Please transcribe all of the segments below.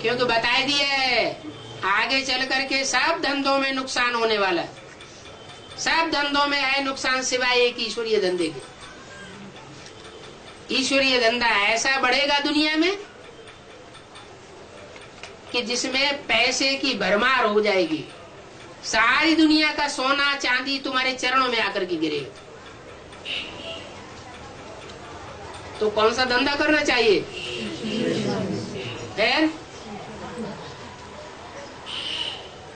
क्योंकि बताए दिए है आगे चल करके सब धंधों में नुकसान होने वाला है। सब धंधों में है नुकसान सिवाय एक ईश्वरीय धंधे के। ईश्वरीय धंधा ऐसा बढ़ेगा दुनिया में कि जिसमें पैसे की भरमार हो जाएगी। सारी दुनिया का सोना चांदी तुम्हारे चरणों में आकर के गिरेगा। तो कौन सा धंधा करना चाहिए है?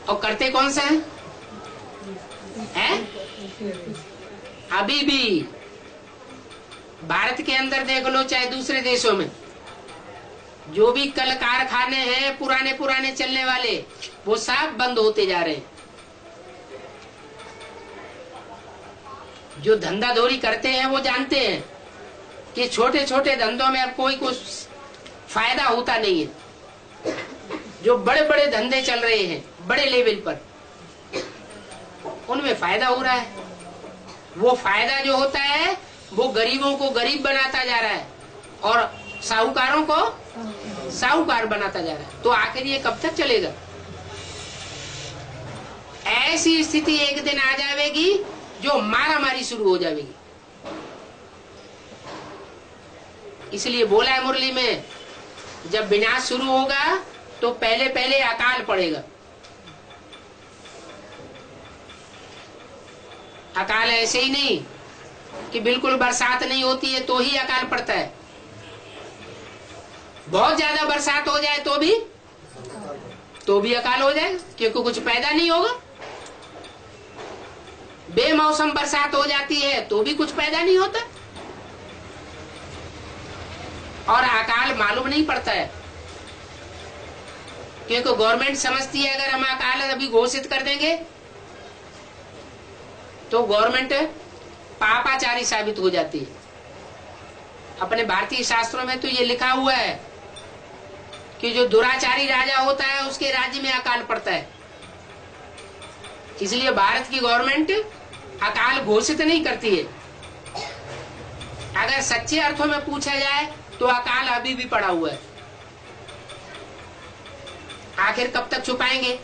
और करते कौन सा है? अभी भी भारत के अंदर देख लो चाहे दूसरे देशों में, जो भी कल कारखाने हैं पुराने पुराने चलने वाले, वो सब बंद होते जा रहे हैं। जो धंधाधोरी करते हैं वो जानते हैं कि छोटे छोटे धंधों में अब कोई कुछ फायदा होता नहीं है। जो बड़े बड़े धंधे चल रहे हैं बड़े लेवल पर, उनमें फायदा हो रहा है। वो फायदा जो होता है वो गरीबों को गरीब बनाता जा रहा है और साहूकारों को साहूकार बनाता जा रहा है। तो आखिर ये कब तक चलेगा? ऐसी स्थिति एक दिन आ जाएगी जो मारामारी शुरू हो जाएगी। इसलिए बोला है मुरली में, जब विनाश शुरू होगा तो पहले पहले अकाल पड़ेगा। अकाल ऐसे ही नहीं कि बिल्कुल बरसात नहीं होती है तो ही अकाल पड़ता है। बहुत ज्यादा बरसात हो जाए तो भी अकाल हो जाए, क्योंकि कुछ पैदा नहीं होगा। बेमौसम बरसात हो जाती है तो भी कुछ पैदा नहीं होता। और अकाल मालूम नहीं पड़ता है, क्योंकि गवर्नमेंट समझती है अगर हम अकाल अभी घोषित कर देंगे तो गवर्नमेंट पापाचारी साबित हो जाती है। अपने भारतीय शास्त्रों में तो ये लिखा हुआ है कि जो दुराचारी राजा होता है उसके राज्य में अकाल पड़ता है। इसलिए भारत की गवर्नमेंट अकाल घोषित नहीं करती है। अगर सच्चे अर्थों में पूछा जाए तो अकाल अभी भी पड़ा हुआ है। आखिर कब तक छुपाएंगे?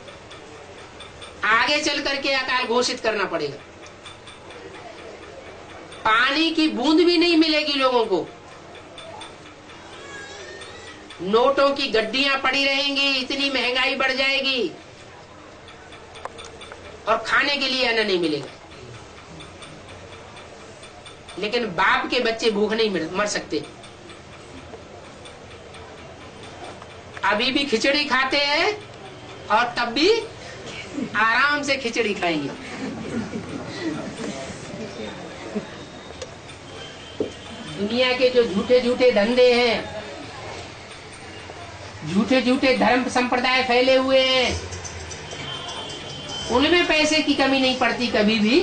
आगे चल करके अकाल घोषित करना पड़ेगा। पानी की बूंद भी नहीं मिलेगी लोगों को। नोटों की गड्डियां पड़ी रहेंगी, इतनी महंगाई बढ़ जाएगी और खाने के लिए अन्न नहीं मिलेगा। लेकिन बाप के बच्चे भूख नहीं मर सकते। अभी भी खिचड़ी खाते हैं और तब भी आराम से खिचड़ी खाएंगे। दुनिया के जो झूठे झूठे धंधे हैं, झूठे झूठे धर्म संप्रदाय फैले हुए हैं, उनमें पैसे की कमी नहीं पड़ती कभी भी।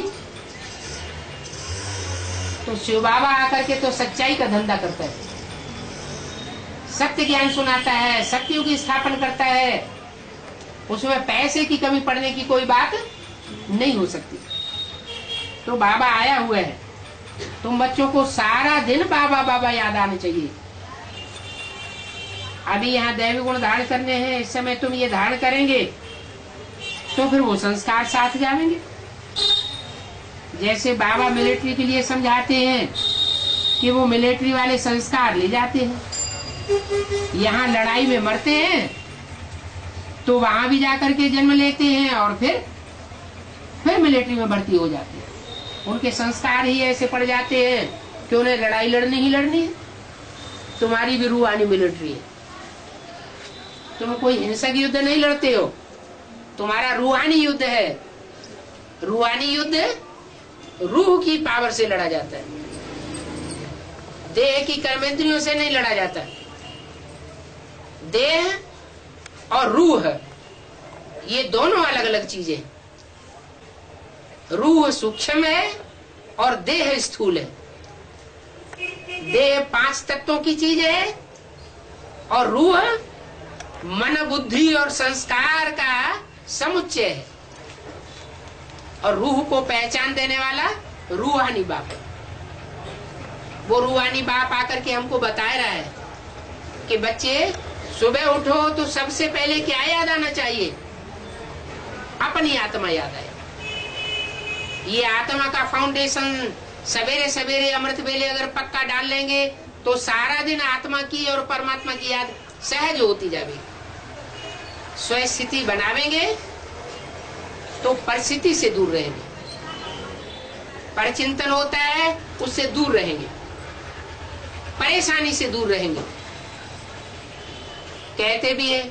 तो शिव बाबा आकर के तो सच्चाई का धंधा करता है, सत्य ज्ञान सुनाता है, सत्यों की स्थापना करता है। उसमें पैसे की कमी पड़ने की कोई बात नहीं हो सकती। तो बाबा आया हुआ है, तुम बच्चों को सारा दिन बाबा बाबा याद आने चाहिए। अभी यहाँ दैवी गुण धारण करने हैं, इस समय तुम ये धारण करेंगे तो फिर वो संस्कार साथ जाएंगे। जैसे बाबा मिलिट्री के लिए समझाते हैं कि वो मिलिट्री वाले संस्कार ले जाते हैं। यहाँ लड़ाई में मरते हैं तो वहां भी जाकर के जन्म लेते हैं और फिर मिलिट्री में भर्ती हो जाते हैं। उनके संस्कार ही ऐसे पड़ जाते हैं कि उन्हें लड़ाई लड़नी ही लड़नी है। तुम्हारी भी रूहानी मिलिट्री है। तुम कोई हिंसक युद्ध नहीं लड़ते हो, तुम्हारा रूहानी युद्ध है। रूहानी युद्ध रूह की पावर से लड़ा जाता है, देह की कर्मेंद्रियों से नहीं लड़ा जाता। देह और रूह ये दोनों अलग अलग चीजें। रूह सूक्ष्म है और देह स्थूल है। देह 5 तत्वों की चीज है और रूह मन बुद्धि और संस्कार का समुच्चय है। और रूह को पहचान देने वाला रूहानी बाप है। वो रूहानी बाप आकर के हमको बता रहा है कि बच्चे सुबह उठो तो सबसे पहले क्या याद आना चाहिए? अपनी आत्मा याद आए। ये आत्मा का फाउंडेशन सवेरे सवेरे अमृत वेले अगर पक्का डाल लेंगे तो सारा दिन आत्मा की और परमात्मा की याद सहज होती जाएगी। स्वस्थिति बनावेंगे तो परिस्थिति से दूर रहेंगे, परचिंतन होता है उससे दूर रहेंगे, परेशानी से दूर रहेंगे। कहते भी है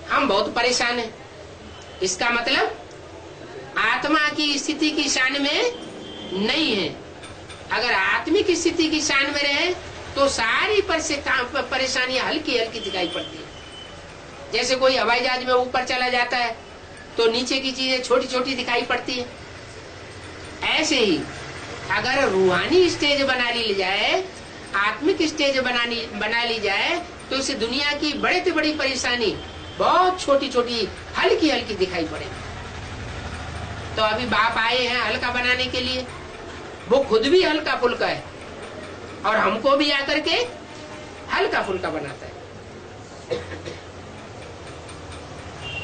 हम बहुत परेशान हैं, इसका मतलब आत्मा की स्थिति की शान में नहीं है। अगर आत्मिक स्थिति की शान में रहे तो सारी परेशानियां हल्की हल्की दिखाई पड़ती है। जैसे कोई हवाई जहाज में ऊपर चला जाता है तो नीचे की चीजें छोटी छोटी दिखाई पड़ती है। ऐसे ही अगर रूहानी स्टेज बना ली जाए, आत्मिक स्टेज बना ली जाए तो इस दुनिया की बड़े से बड़ी परेशानी बहुत छोटी छोटी हल्की हल्की दिखाई पड़ेगी। तो अभी बाप आए हैं हल्का बनाने के लिए, वो खुद भी हल्का फुल्का है और हमको भी आकर के हल्का फुल्का बनाता है।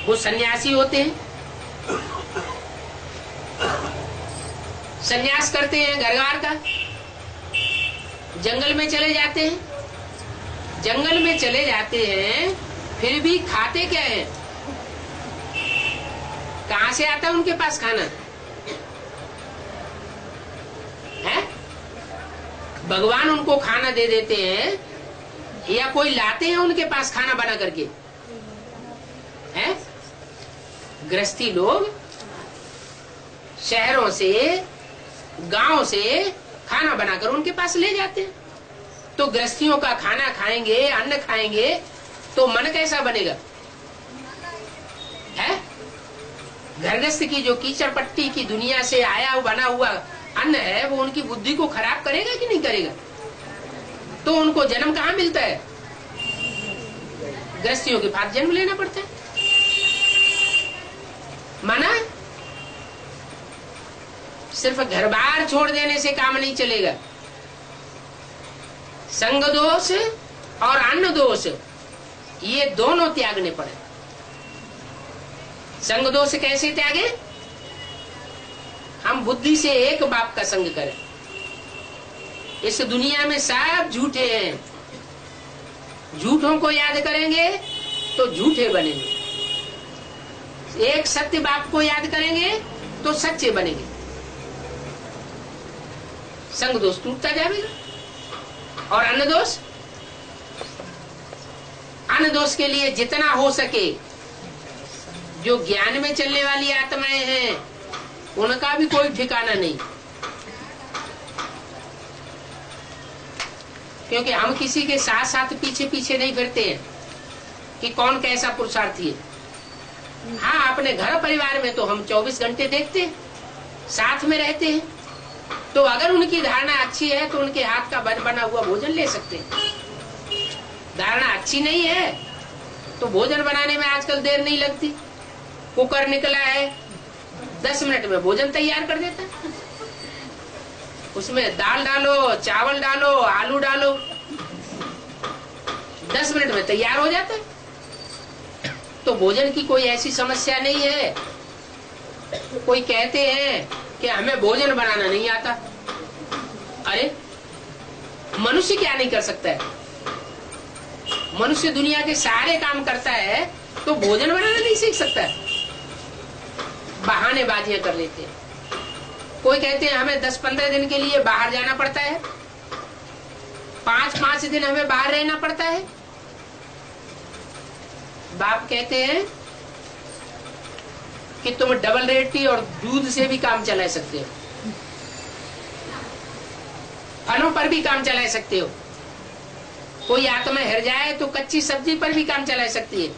वो सन्यासी होते हैं, सन्यास करते हैं घर घर का, जंगल में चले जाते हैं, जंगल में चले जाते हैं फिर भी खाते क्या है? कहां से आता है उनके पास खाना है? भगवान उनको खाना दे देते हैं या कोई लाते हैं उनके पास खाना बना करके है? गृहस्थी लोग शहरों से गांव से खाना बनाकर उनके पास ले जाते हैं। तो गृहस्थियों का खाना खाएंगे, अन्न खाएंगे तो मन कैसा बनेगा है? घरगस्थ की जो कीचड़ पट्टी की दुनिया से आया बना हुआ अन्न है वो उनकी बुद्धि को खराब करेगा कि नहीं करेगा? तो उनको जन्म कहाँ मिलता है? गृहस्थियों के पास जन्म लेना पड़ता है। माना सिर्फ घर बार छोड़ देने से काम नहीं चलेगा। संग दोष और अन्न दोष ये दोनों त्यागने पड़े। संग दोष कैसे त्यागे? हम बुद्धि से एक बाप का संग करें। इस दुनिया में सब झूठे हैं, झूठों को याद करेंगे तो झूठे बनेंगे। एक सत्य बाप को याद करेंगे तो सच्चे बनेंगे। संग दोष टूटता जाएगा। और अन्न दोष, अन्न दोष के लिए जितना हो सके जो ज्ञान में चलने वाली आत्माएं हैं उनका भी कोई ठिकाना नहीं, क्योंकि हम किसी के साथ साथ पीछे पीछे नहीं फिरते हैं कि कौन कैसा पुरुषार्थी है। हाँ, अपने घर परिवार में तो हम 24 घंटे देखते हैं, साथ में रहते हैं। तो अगर उनकी धारणा अच्छी है तो उनके हाथ का बना हुआ भोजन ले सकते हैं। धारणा अच्छी नहीं है तो भोजन बनाने में आजकल देर नहीं लगती। कुकर निकला है, 10 मिनट में भोजन तैयार कर देता है। उसमें दाल डालो, चावल डालो, आलू डालो, 10 मिनट में तैयार हो जाता है। तो भोजन की कोई ऐसी समस्या नहीं है। कोई कहते हैं कि हमें भोजन बनाना नहीं आता। अरे मनुष्य क्या नहीं कर सकता है? मनुष्य दुनिया के सारे काम करता है तो भोजन बनाना नहीं सीख सकता है। बहानेबाजियां कर लेते हैं। कोई कहते हैं हमें 10-15 दिन के लिए बाहर जाना पड़ता है, 5-5 दिन हमें बाहर रहना पड़ता है। बाप कहते हैं कि तुम डबल रोटी और दूध से भी काम चला सकते हो, फलों पर भी काम चला सकते हो। कोई आत्मा हिर जाए तो कच्ची सब्जी पर भी काम चला सकती है।